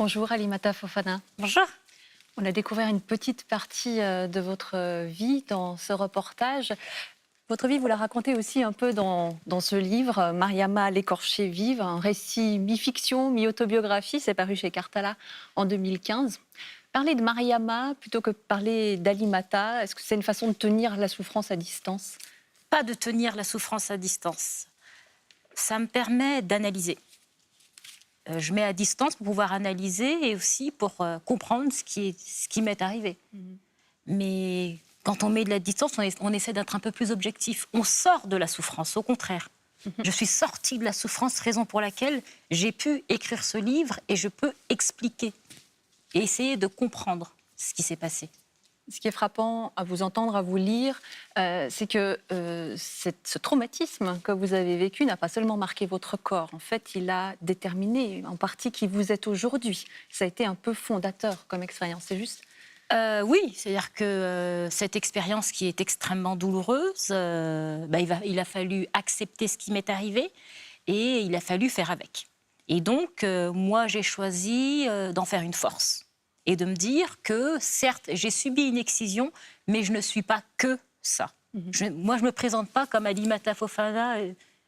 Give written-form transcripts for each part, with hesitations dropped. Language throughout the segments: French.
Bonjour Alimata Fofana. Bonjour. On a découvert une petite partie de votre vie dans ce reportage. Votre vie, vous la racontez aussi un peu dans ce livre, Mariama l'écorchée vive, un récit mi-fiction, mi-autobiographie. C'est paru chez Cartala en 2015. Parler de Mariama plutôt que parler d'Alimata, est-ce que c'est une façon de tenir la souffrance à distance? Pas de tenir la souffrance à distance. Ça me permet d'analyser. Je mets à distance pour pouvoir analyser et aussi pour comprendre ce qui m'est arrivé. Mais quand on met de la distance, on essaie d'être un peu plus objectif. On sort de la souffrance, au contraire. Je suis sortie de la souffrance, raison pour laquelle j'ai pu écrire ce livre et je peux expliquer et essayer de comprendre ce qui s'est passé. Ce qui est frappant à vous entendre, à vous lire, c'est que ce traumatisme que vous avez vécu n'a pas seulement marqué votre corps. En fait, il a déterminé en partie qui vous êtes aujourd'hui. Ça a été un peu fondateur comme expérience, c'est juste? Oui, c'est-à-dire que cette expérience qui est extrêmement douloureuse, il a fallu accepter ce qui m'est arrivé et il a fallu faire avec. Et donc, moi, j'ai choisi d'en faire une force et de me dire que, certes, j'ai subi une excision, mais je ne suis pas que ça. Moi, je ne me présente pas comme Alimata Fofana,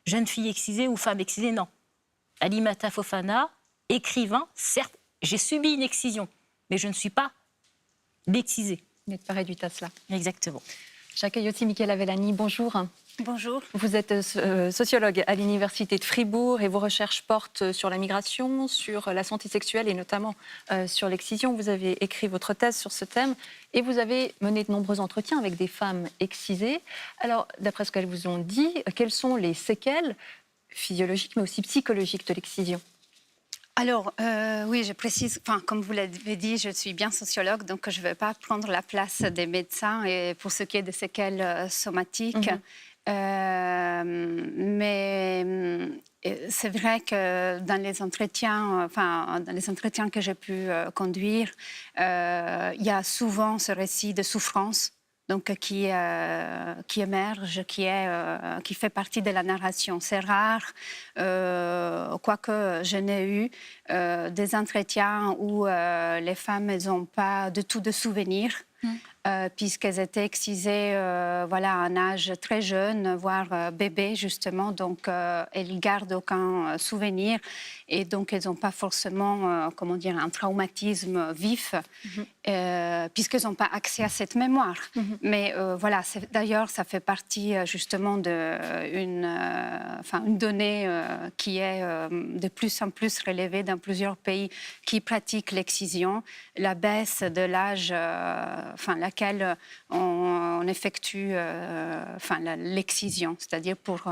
jeune fille excisée ou femme excisée, non. Alimata Fofana, écrivain, certes, j'ai subi une excision, mais je ne suis pas l'excisée. Vous n'êtes pas réduite à cela. Exactement. J'accueille aussi Michaela Vellani, bonjour. Bonjour. Vous êtes sociologue à l'Université de Fribourg et vos recherches portent sur la migration, sur la santé sexuelle et notamment sur l'excision. Vous avez écrit votre thèse sur ce thème et vous avez mené de nombreux entretiens avec des femmes excisées. Alors, d'après ce qu'elles vous ont dit, quelles sont les séquelles physiologiques mais aussi psychologiques de l'excision? Alors, oui, je précise, comme vous l'avez dit, je suis bien sociologue, donc je ne vais pas prendre la place des médecins et pour ce qui est des séquelles somatiques. Mais c'est vrai que dans les entretiens, que j'ai pu conduire, il y a souvent ce récit de souffrance. Donc, qui émerge, qui fait partie de la narration. C'est rare, quoique je n'ai eu des entretiens où les femmes n'ont pas du tout de souvenirs, puisqu'elles étaient excisées à un âge très jeune, voire bébé justement, donc elles ne gardent aucun souvenir et donc elles n'ont pas forcément un traumatisme vif, puisqu'elles n'ont pas accès à cette mémoire. Mais d'ailleurs ça fait partie justement d'une donnée qui est de plus en plus relevée dans plusieurs pays qui pratiquent l'excision, la baisse de l'âge laquelle on effectue l'excision, c'est-à-dire pour...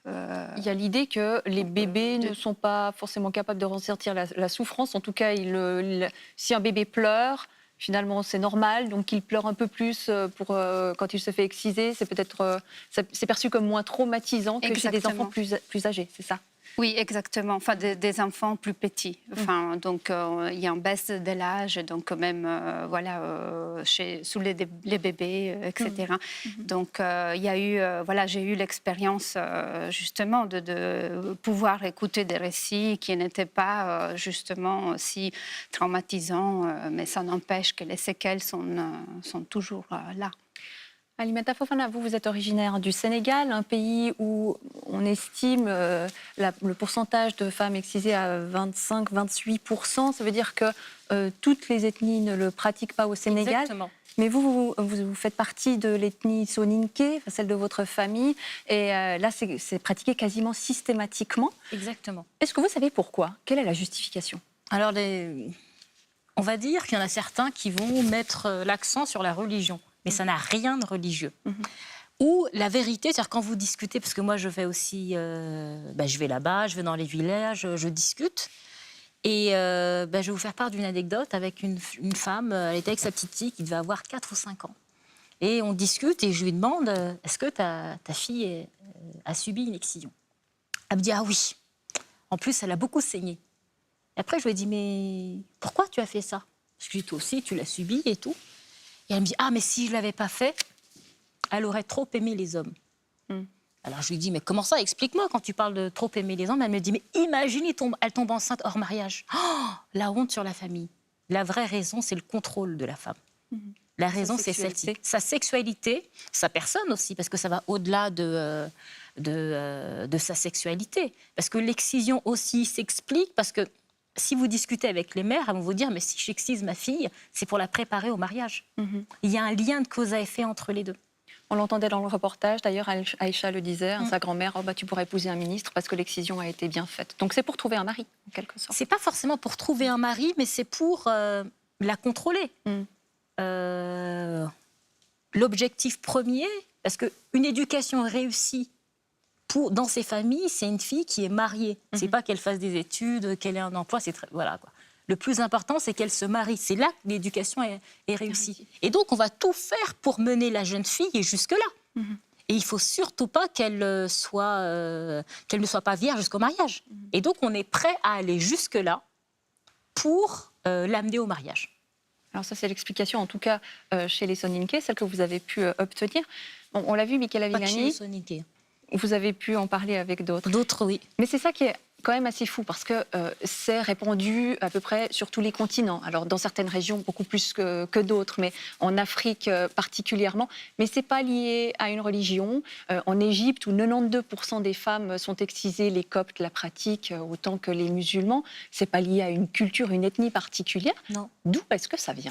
Il y a l'idée que les bébés ne sont pas forcément capables de ressentir la souffrance. En tout cas, si un bébé pleure, finalement, c'est normal. Donc, il pleure un peu plus quand il se fait exciser. C'est perçu comme moins traumatisant que chez des enfants plus âgés, c'est ça? Oui, exactement. Des enfants plus petits. Donc, il y a une baisse de l'âge, donc même, sous les bébés, etc. Donc, il y a eu, j'ai eu l'expérience, justement, de pouvoir écouter des récits qui n'étaient pas, justement, si traumatisants, mais ça n'empêche que les séquelles sont toujours là. Alimata Fofana, vous êtes originaire du Sénégal, un pays où on estime le pourcentage de femmes excisées à 25-28%. Ça veut dire que toutes les ethnies ne le pratiquent pas au Sénégal. Exactement. Mais vous faites partie de l'ethnie soninké, celle de votre famille, et là, c'est pratiqué quasiment systématiquement. Exactement. Est-ce que vous savez pourquoi? Quelle est la justification? Alors, on va dire qu'il y en a certains qui vont mettre l'accent sur la religion. Mais ça n'a rien de religieux. Ou la vérité, c'est-à-dire quand vous discutez, parce que moi je vais aussi, je vais là-bas, je vais dans les villages, je discute. Et je vais vous faire part d'une anecdote avec une femme, elle était avec sa petite fille qui devait avoir 4 ou 5 ans. Et on discute et je lui demande, est-ce que ta fille a subi une excision? Elle me dit, ah oui. En plus, elle a beaucoup saigné. Et après, je lui ai dit, mais pourquoi tu as fait ça? Parce que toi aussi, tu l'as subi et tout. Et elle me dit, ah, mais si je ne l'avais pas fait, elle aurait trop aimé les hommes. Alors je lui dis, mais comment ça? Explique-moi, quand tu parles de trop aimer les hommes. Elle me dit, mais imagine, elle tombe enceinte hors mariage. Oh, la honte sur la famille. La vraie raison, c'est le contrôle de la femme. La raison, c'est celle-ci. Sa sexualité, sa personne aussi, parce que ça va au-delà de sa sexualité. Parce que l'excision aussi s'explique, parce que si vous discutez avec les mères, elles vont vous dire, mais si j'excise ma fille, c'est pour la préparer au mariage. Il y a un lien de cause à effet entre les deux. On l'entendait dans le reportage, d'ailleurs Aïcha le disait, sa grand-mère, tu pourrais épouser un ministre parce que l'excision a été bien faite. Donc c'est pour trouver un mari, en quelque sorte. C'est pas forcément pour trouver un mari, mais c'est pour la contrôler. L'objectif premier, parce qu'une éducation réussie dans ces familles, c'est une fille qui est mariée. C'est pas qu'elle fasse des études, qu'elle ait un emploi, voilà quoi. Le plus important, c'est qu'elle se marie. C'est là que l'éducation est réussie. Et donc, on va tout faire pour mener la jeune fille jusque-là. Et il ne faut surtout pas qu'elle ne soit pas vierge jusqu'au mariage. Et donc, on est prêt à aller jusque-là pour l'amener au mariage. Alors ça, c'est l'explication, en tout cas, chez les Soninké, celle que vous avez pu obtenir. Bon, on l'a vu, Michaela Pas que chez les Villani, Soninké. vous avez pu en parler avec d'autres. D'autres, oui. Mais c'est ça qui est quand même assez fou, parce que c'est répandu à peu près sur tous les continents. Alors, dans certaines régions, beaucoup plus que d'autres, mais en Afrique particulièrement. Mais ce n'est pas lié à une religion. En Égypte, où 92% des femmes sont excisées, les Coptes la pratiquent autant que les musulmans. Ce n'est pas lié à une culture, une ethnie particulière. Non. D'où est-ce que ça vient ?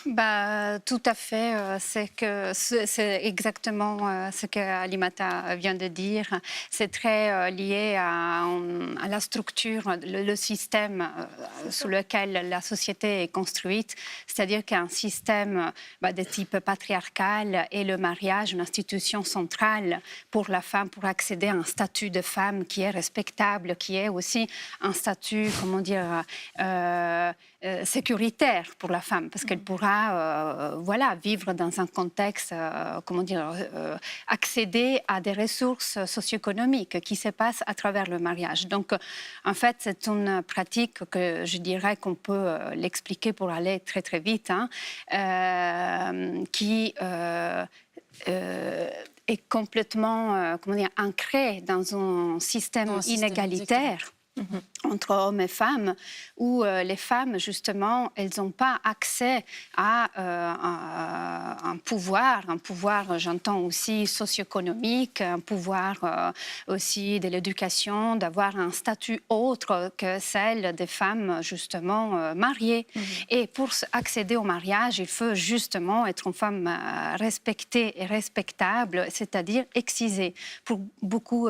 Tout à fait. C'est exactement ce que Alimata vient de dire. C'est très lié à la structure, le système sous lequel la société est construite. C'est-à-dire qu'un système de type patriarcal et le mariage, une institution centrale pour la femme, pour accéder à un statut de femme qui est respectable, qui est aussi un statut, sécuritaire pour la femme, parce qu'elle pourra vivre dans un contexte, accéder à des ressources socio-économiques qui se passent à travers le mariage. Donc, en fait, c'est une pratique que je dirais qu'on peut l'expliquer pour aller très, très vite, qui est complètement ancrée dans un système inégalitaire. Entre hommes et femmes, où les femmes, justement, elles n'ont pas accès à un pouvoir, j'entends aussi socio-économique, un pouvoir aussi de l'éducation, d'avoir un statut autre que celle des femmes, justement, mariées. Et pour accéder au mariage, il faut justement être une femme respectée et respectable, c'est-à-dire excisée. Pour beaucoup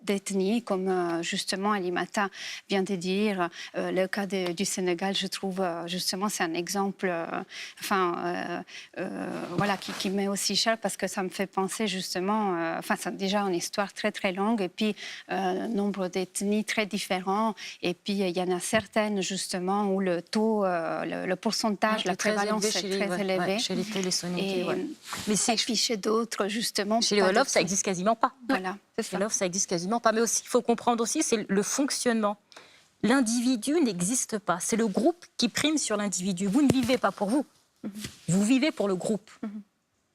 d'ethnies, comme justement Alimata vient de dire, le cas du Sénégal, je trouve justement c'est un exemple qui m'est aussi cher, parce que ça me fait penser justement, c'est déjà une histoire très très longue, et puis nombre d'ethnies très différents, et puis il y en a certaines justement où le taux, le pourcentage, la prévalence est très élevé. Chez les Soninké, Mais puis chez d'autres, justement. Chez les Wolofs, ça n'existe quasiment pas. Voilà. Chez les Wolofs, ça n'existe quasiment pas. Mais aussi, il faut comprendre aussi, c'est le fonctionnement. L'individu n'existe pas. C'est le groupe qui prime sur l'individu. Vous ne vivez pas pour vous. Vous vivez pour le groupe.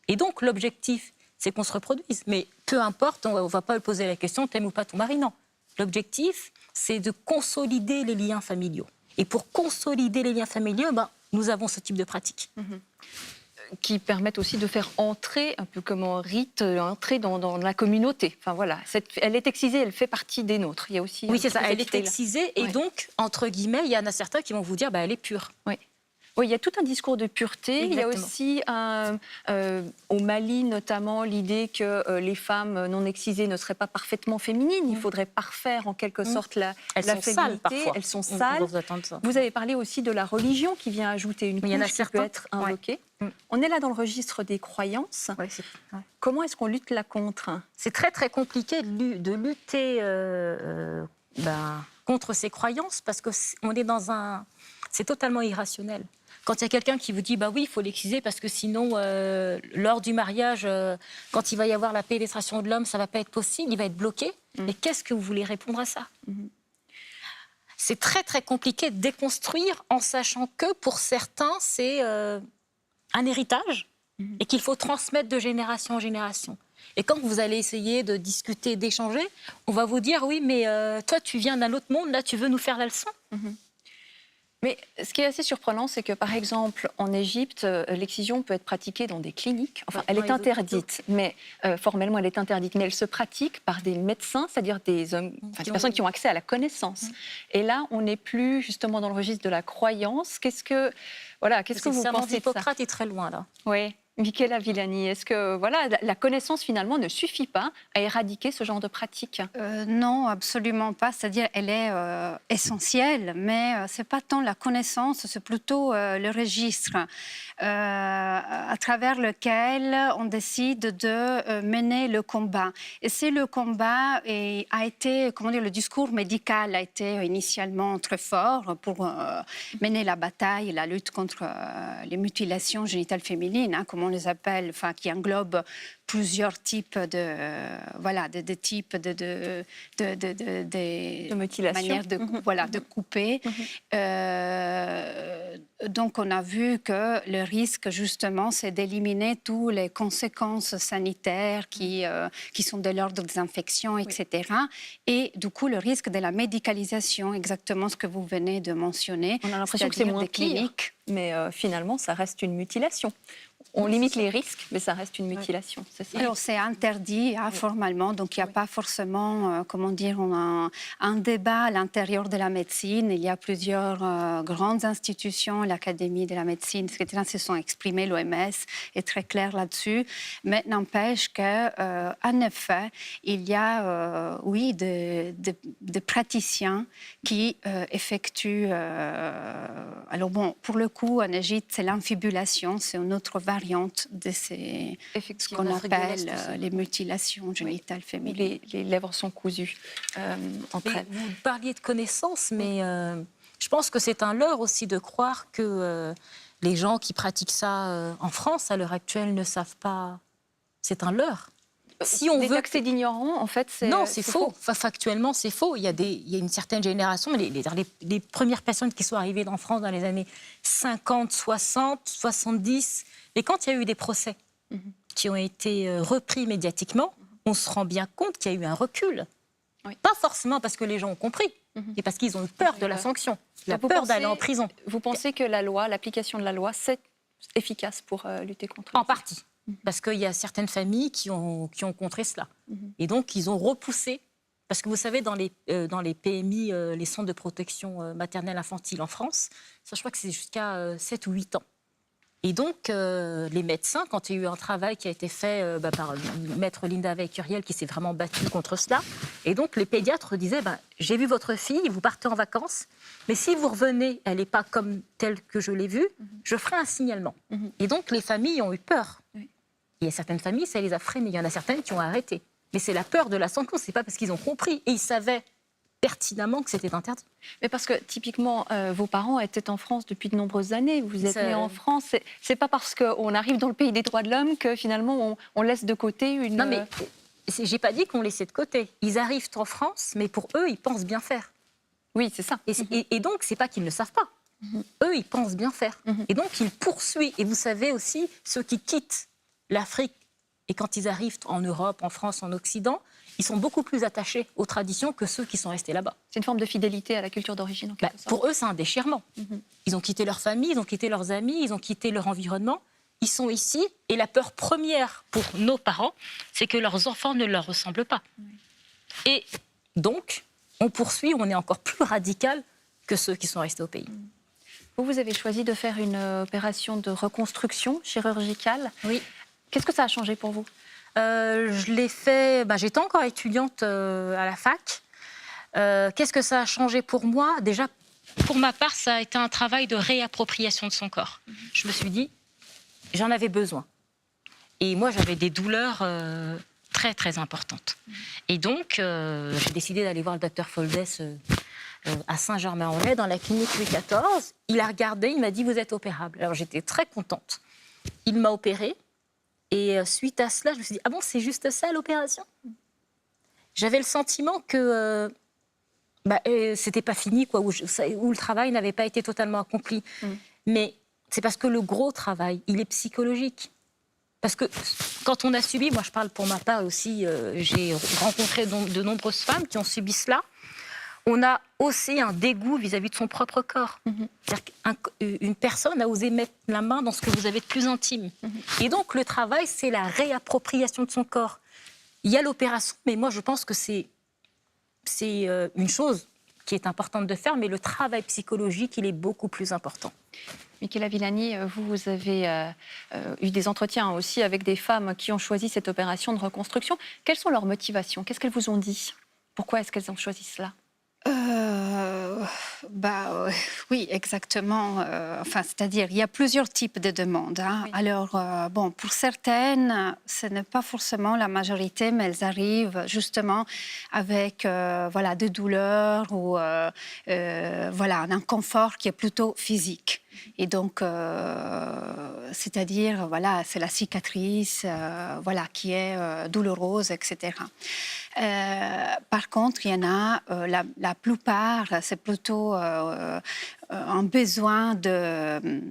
Et donc, l'objectif, c'est qu'on se reproduise. Mais peu importe, on ne va pas poser la question, t'aimes ou pas ton mari, non. L'objectif, c'est de consolider les liens familiaux. Et pour consolider les liens familiaux, nous avons ce type de pratique. Qui permettent aussi de faire entrer, un peu comme un rite, entrer dans la communauté. Enfin voilà, elle est excisée, elle fait partie des nôtres. Il y a aussi oui, c'est ça, elle est excisée, et donc, entre guillemets, il y en a certains qui vont vous dire, elle est pure. Oui, il y a tout un discours de pureté. Exactement. Il y a aussi, au Mali notamment, l'idée que les femmes non excisées ne seraient pas parfaitement féminines. Il faudrait parfaire en quelque sorte la féminité. Sales, parfois. Elles sont sales. Vous avez parlé aussi de la religion qui vient ajouter une couche qui peut être invoquée. On est là dans le registre des croyances. Comment est-ce qu'on lutte là contre ? C'est très très compliqué de lutter contre ces croyances, parce que on est dans c'est totalement irrationnel. Quand il y a quelqu'un qui vous dit oui, il faut l'exciser parce que sinon, lors du mariage, quand il va y avoir la pénétration de l'homme, ça ne va pas être possible, il va être bloqué. Mais qu'est-ce que vous voulez répondre à ça ? C'est très très compliqué de déconstruire, en sachant que pour certains, c'est un héritage et qu'il faut transmettre de génération en génération. Et quand vous allez essayer de discuter, d'échanger, on va vous dire oui, mais toi tu viens d'un autre monde, là tu veux nous faire la leçon. Mais ce qui est assez surprenant, c'est que par exemple en Égypte, l'excision peut être pratiquée dans des cliniques. Enfin, elle est interdite, mais formellement elle est interdite, mais elle se pratique par des médecins, c'est-à-dire des hommes, des personnes qui ont accès à la connaissance. Et là, on n'est plus justement dans le registre de la croyance. Qu'est-ce que vous pensez de ça? Hippocrate est très loin là. Oui. Michela Villani, est-ce que la connaissance finalement ne suffit pas à éradiquer ce genre de pratique? Non, absolument pas. C'est-à-dire, elle est essentielle, mais c'est pas tant la connaissance, c'est plutôt le registre à travers lequel on décide de mener le combat. Et c'est le combat a été, comment dire, le discours médical a été initialement très fort pour mener la bataille, la lutte contre les mutilations génitales féminines, hein, comme on les appelle, enfin, qui englobe plusieurs types de types de mutilation. Manières de couper. Donc, on a vu que le risque, justement, c'est d'éliminer toutes les conséquences sanitaires qui sont de l'ordre des infections, etc. Et du coup, le risque de la médicalisation, exactement ce que vous venez de mentionner. On a l'impression que c'est moins clinique, mais finalement, ça reste une mutilation. On limite les risques, mais ça reste une mutilation, c'est ça? Alors, c'est interdit formellement, donc il n'y a pas forcément, on a un débat à l'intérieur de la médecine. Il y a plusieurs grandes institutions, l'Académie de la médecine, etc., se sont exprimées, l'OMS est très clair là-dessus. Mais n'empêche qu'en effet, il y a, des praticiens qui effectuent... alors bon, pour le coup, en Égypte, c'est l'infibulation, c'est une autre variante de ce qu'on appelle les mutilations génitales féminines. Les lèvres sont cousues entre elles. Vous parliez de connaissances, mais je pense que c'est un leurre aussi de croire que les gens qui pratiquent ça en France à l'heure actuelle ne savent pas. C'est un leurre. Si on veut que c'est d'ignorants, en fait, c'est... Non, c'est faux. Enfin, factuellement, c'est faux. Il y a une certaine génération, mais les premières personnes qui sont arrivées en France dans les années 50, 60, 70, et quand il y a eu des procès qui ont été repris médiatiquement, on se rend bien compte qu'il y a eu un recul. Oui. Pas forcément parce que les gens ont compris, mais parce qu'ils ont eu peur de la sanction, la peur d'aller en prison. Vous pensez que l'application de la loi, c'est efficace pour lutter contre ça? En partie. Parce qu'il y a certaines familles qui ont contré cela. Et donc, ils ont repoussé. Parce que vous savez, dans les PMI, les centres de protection maternelle infantile en France, ça, je crois que c'est jusqu'à 7 ou 8 ans. Et donc, les médecins, quand il y a eu un travail qui a été fait par maître Linda Veil-Curiel, qui s'est vraiment battue contre cela, et donc les pédiatres disaient, j'ai vu votre fille, vous partez en vacances, mais si vous revenez, elle n'est pas comme telle que je l'ai vue, je ferai un signalement. Et donc, les familles ont eu peur. Il y a certaines familles, ça les a freinées. Il y en a certaines qui ont arrêté. Mais c'est la peur de la sanction, c'est pas parce qu'ils ont compris. Et ils savaient pertinemment que c'était interdit. Mais parce que, typiquement, vos parents étaient en France depuis de nombreuses années. Vous êtes nés en France. C'est pas parce qu'on arrive dans le pays des droits de l'homme que, finalement, on laisse de côté une... Non, mais j'ai pas dit qu'on laissait de côté. Ils arrivent en France, mais pour eux, ils pensent bien faire. Oui, c'est ça. Et donc, c'est pas qu'ils ne savent pas. Eux, ils pensent bien faire. Et donc, ils poursuivent. Et vous savez aussi, ceux qui quittent l'Afrique, et quand ils arrivent en Europe, en France, en Occident, ils sont beaucoup plus attachés aux traditions que ceux qui sont restés là-bas. C'est une forme de fidélité à la culture d'origine, en quelque sorte. Pour eux, c'est un déchirement. Ils ont quitté leur famille, ils ont quitté leurs amis, ils ont quitté leur environnement. Ils sont ici, et la peur première pour nos parents, c'est que leurs enfants ne leur ressemblent pas. Et donc, on poursuit, on est encore plus radical que ceux qui sont restés au pays. Vous avez choisi de faire une opération de reconstruction chirurgicale. Oui. Qu'est-ce que ça a changé pour vous? Je l'ai fait... j'étais encore étudiante à la fac. Qu'est-ce que ça a changé pour moi? Déjà, pour ma part, ça a été un travail de réappropriation de son corps. Je me suis dit, j'en avais besoin. Et moi, j'avais des douleurs très, très importantes. Et donc, j'ai décidé d'aller voir le docteur Foldès à Saint-Germain-en-Laye, dans la clinique Louis XIV. Il a regardé, il m'a dit, vous êtes opérable. Alors, j'étais très contente. Il m'a opérée. Et suite à cela, je me suis dit, ah bon, c'est juste ça l'opération? J'avais le sentiment que c'était pas fini, quoi, où le travail n'avait pas été totalement accompli. Mais c'est parce que le gros travail, il est psychologique. Parce que quand on a subi, moi je parle pour ma part aussi, j'ai rencontré de nombreuses femmes qui ont subi cela. on a aussi un dégoût vis-à-vis de son propre corps. C'est-à-dire qu'une personne a osé mettre la main dans ce que vous avez de plus intime. Et donc, le travail, c'est la réappropriation de son corps. Il y a l'opération, mais moi, je pense que c'est une chose qui est importante de faire, mais le travail psychologique, il est beaucoup plus important. Michela Villani, vous avez eu des entretiens aussi avec des femmes qui ont choisi cette opération de reconstruction. Quelles sont leurs motivations? Qu'est-ce qu'elles vous ont dit? Pourquoi est-ce qu'elles ont choisi cela? Oui, exactement. C'est-à-dire, il y a plusieurs types de demandes. Hein. Oui. Alors, pour certaines, ce n'est pas forcément la majorité, mais elles arrivent justement avec des douleurs ou un inconfort qui est plutôt physique. Et donc, c'est-à-dire, c'est la cicatrice qui est douloureuse, etc. Par contre, il y en a, la plupart, c'est plutôt un besoin de,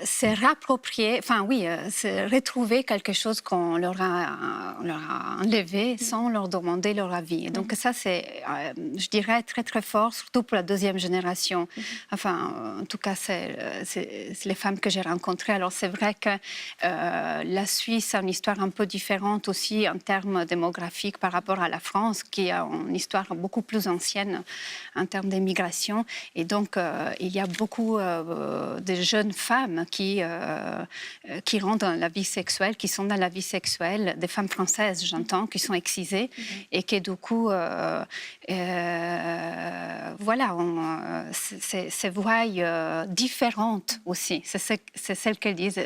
se réapproprier, se retrouver quelque chose qu'on leur a enlevé sans leur demander leur avis. Et donc ça, c'est, je dirais, très très fort, surtout pour la deuxième génération. En tout cas, c'est les femmes que j'ai rencontrées. Alors c'est vrai que la Suisse a une histoire un peu différente aussi en termes démographiques par rapport à la France, qui a une histoire beaucoup plus ancienne en termes d'immigration. Et donc, il y a beaucoup de jeunes femmes qui rentrent dans la vie sexuelle, qui sont dans la vie sexuelle, des femmes françaises, j'entends, qui sont excisées et qui, du coup, se voient différentes aussi. C'est celles qu'elles disent.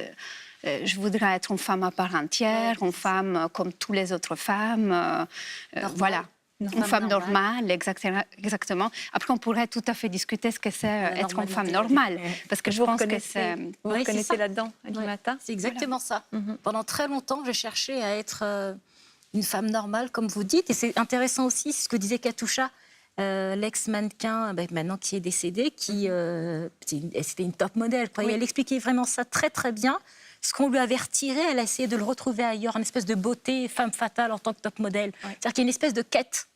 Je voudrais être une femme à part entière, une femme comme toutes les autres femmes. Voilà. Une femme normale, exactement. Après, on pourrait tout à fait discuter ce que c'est être une femme normale. Parce que je pense que c'est... Vous reconnaissez là-dedans, Alimata? C'est exactement ça. Pendant très longtemps, j'ai cherché à être une femme normale, comme vous dites. Et c'est intéressant aussi ce que disait Katusha, l'ex-mannequin, maintenant qui est décédée, c'était une top modèle. Et elle expliquait vraiment ça très, très bien. Ce qu'on lui avait retiré, elle a essayé de le retrouver ailleurs, une espèce de beauté femme fatale en tant que top modèle. C'est-à-dire qu'il y a une espèce de quête.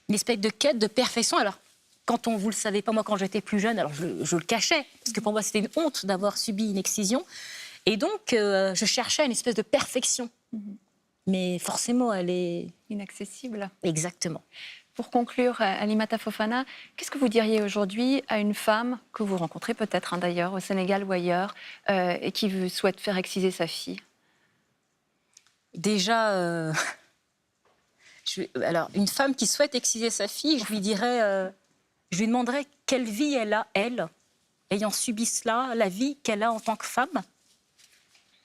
Une espèce de quête de perfection. Alors, vous le savez pas, moi, quand j'étais plus jeune, alors je le cachais, parce que pour moi, c'était une honte d'avoir subi une excision. Et donc, je cherchais une espèce de perfection. Mais forcément, elle est... inaccessible. Exactement. Pour conclure, Alimata Fofana, qu'est-ce que vous diriez aujourd'hui à une femme que vous rencontrez peut-être d'ailleurs au Sénégal ou ailleurs et qui souhaite faire exciser sa fille? Déjà... Alors, une femme qui souhaite exciser sa fille, je lui demanderais quelle vie elle a, elle, ayant subi cela, la vie qu'elle a en tant que femme,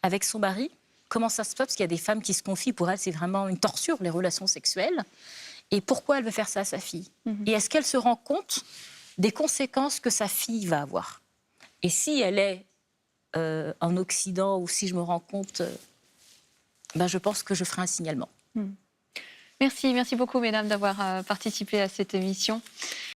avec son mari. Comment ça se passe? Parce qu'il y a des femmes qui se confient, pour elles, c'est vraiment une torture, les relations sexuelles. Et pourquoi elle veut faire ça à sa fille? Et est-ce qu'elle se rend compte des conséquences que sa fille va avoir? Et si elle est en Occident, ou si je me rends compte, je pense que je ferai un signalement. Merci beaucoup, mesdames, d'avoir participé à cette émission.